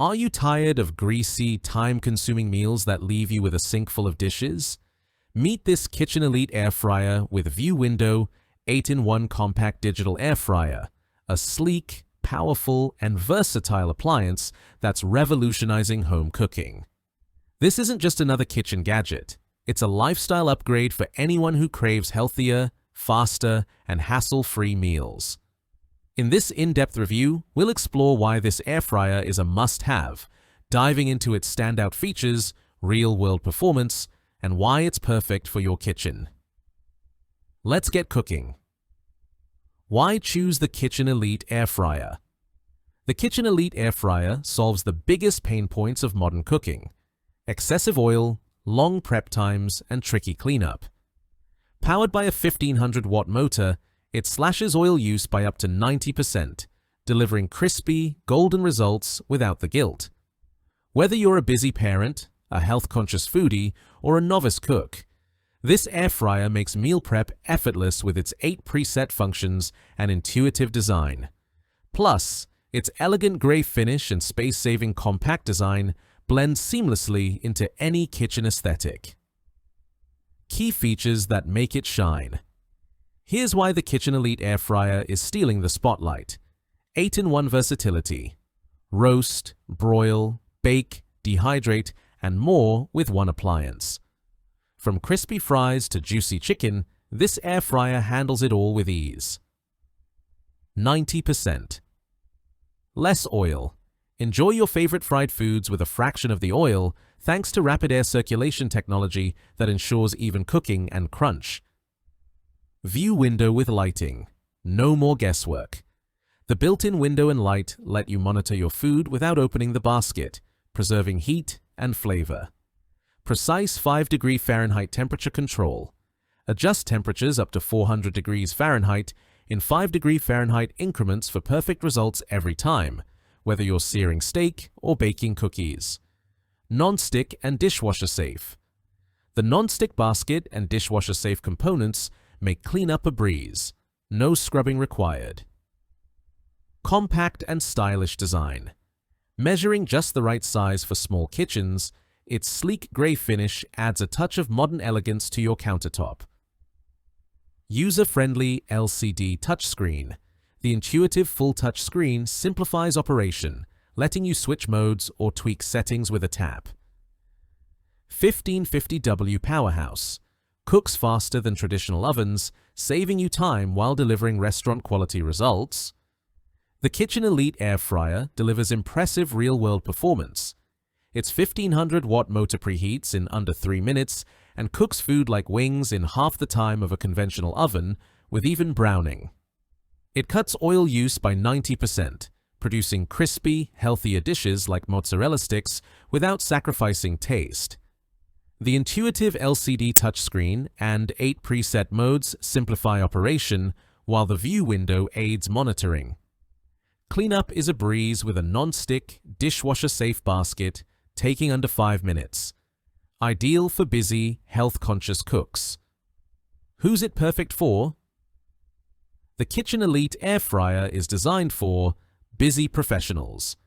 Are you tired of greasy, time-consuming meals that leave you with a sink full of dishes? Meet this Kitchen Elite air fryer with view window, 8-in-1 compact digital air fryer, a sleek, powerful, and versatile appliance that's revolutionizing home cooking. This isn't just another kitchen gadget. It's a lifestyle upgrade for anyone who craves healthier, faster, and hassle-free meals. In this in-depth review, we'll explore why this air fryer is a must-have, diving into its standout features, real-world performance, and why it's perfect for your kitchen. Let's get cooking. Why choose the Kitchen Elite air fryer? The Kitchen Elite air fryer solves the biggest pain points of modern cooking: excessive oil, long prep times, and tricky cleanup. Powered by a 1500-watt motor, it slashes oil use by up to 90%, delivering crispy, golden results without the guilt. Whether you're a busy parent, a health-conscious foodie, or a novice cook, this air fryer makes meal prep effortless with its 8 preset functions and intuitive design. Plus, its elegant gray finish and space-saving compact design blend seamlessly into any kitchen aesthetic. Key features that make it shine. Here's why the Kitchen Elite air fryer is stealing the spotlight. 8-in-1 versatility. Roast, broil, bake, dehydrate, and more with one appliance. From crispy fries to juicy chicken, this air fryer handles it all with ease. 90%. Less oil. Enjoy your favorite fried foods with a fraction of the oil thanks to rapid air circulation technology that ensures even cooking and crunch. View window with lighting. No more guesswork. The built-in window and light let you monitor your food without opening the basket, preserving heat and flavor. Precise 5-degree Fahrenheit temperature control. Adjust temperatures up to 400 degrees Fahrenheit in 5-degree Fahrenheit increments for perfect results every time, whether you're searing steak or baking cookies. Nonstick and dishwasher-safe. The nonstick basket and dishwasher-safe components make cleanup a breeze. No scrubbing required. Compact and stylish design. Measuring just the right size for small kitchens, its sleek gray finish adds a touch of modern elegance to your countertop. User-friendly LCD touchscreen. The intuitive full-touch screen simplifies operation, letting you switch modes or tweak settings with a tap. 1550W powerhouse. Cooks faster than traditional ovens, saving you time while delivering restaurant-quality results. The Kitchen Elite air fryer delivers impressive real-world performance. Its 1500-watt motor preheats in under 3 minutes and cooks food like wings in half the time of a conventional oven, with even browning. It cuts oil use by 90%, producing crispy, healthier dishes like mozzarella sticks without sacrificing taste. The intuitive LCD touchscreen and 8 preset modes simplify operation, while the view window aids monitoring. Cleanup is a breeze with a non-stick, dishwasher-safe basket, taking under 5 minutes. Ideal for busy, health-conscious cooks. Who's it perfect for? The Kitchen Elite air fryer is designed for busy professionals.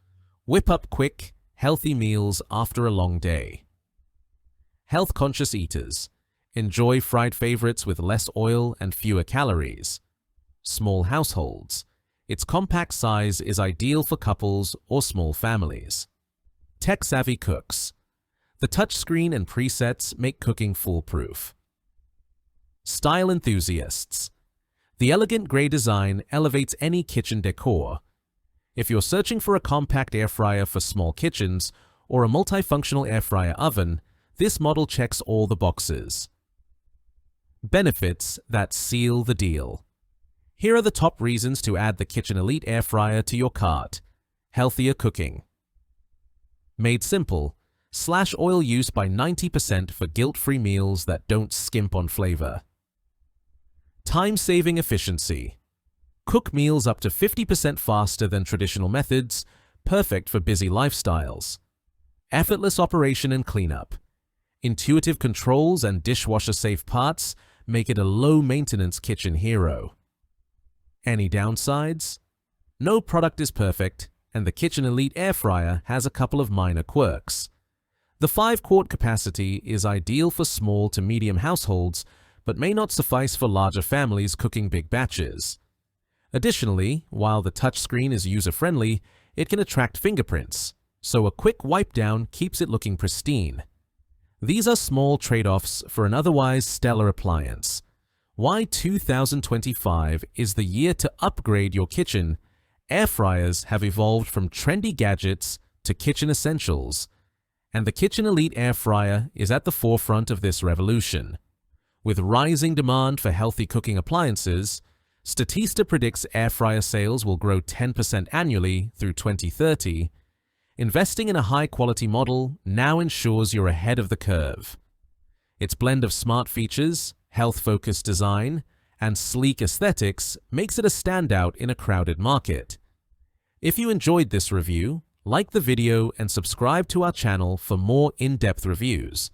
Whip up quick, healthy meals after a long day. Health-conscious eaters. Enjoy fried favorites with less oil and fewer calories. Small households. Its compact size is ideal for couples or small families. Tech-savvy cooks. The touchscreen and presets make cooking foolproof. Style enthusiasts. The elegant gray design elevates any kitchen decor. If you're searching for a compact air fryer for small kitchens or a multifunctional air fryer oven, this model checks all the boxes. Benefits that seal the deal. Here are the top reasons to add the Kitchen Elite air fryer to your cart. Healthier cooking. Made simple. Slash oil use by 90% for guilt-free meals that don't skimp on flavor. Time-saving efficiency. Cook meals up to 50% faster than traditional methods, perfect for busy lifestyles. Effortless operation and cleanup. Intuitive controls and dishwasher-safe parts make it a low-maintenance kitchen hero. Any downsides? No product is perfect, and the Kitchen Elite Air Fryer has a couple of minor quirks. The 5-quart capacity is ideal for small to medium households, but may not suffice for larger families cooking big batches. Additionally, while the touchscreen is user-friendly, it can attract fingerprints, so a quick wipe down keeps it looking pristine. These are small trade-offs for an otherwise stellar appliance. Why 2025 is the year to upgrade your kitchen? Air fryers have evolved from trendy gadgets to kitchen essentials, and the Kitchen Elite Air Fryer is at the forefront of this revolution. With rising demand for healthy cooking appliances, Statista predicts air fryer sales will grow 10% annually through 2030. Investing in a high-quality model now ensures you're ahead of the curve. Its blend of smart features, health-focused design, and sleek aesthetics makes it a standout in a crowded market. If you enjoyed this review, like the video and subscribe to our channel for more in-depth reviews.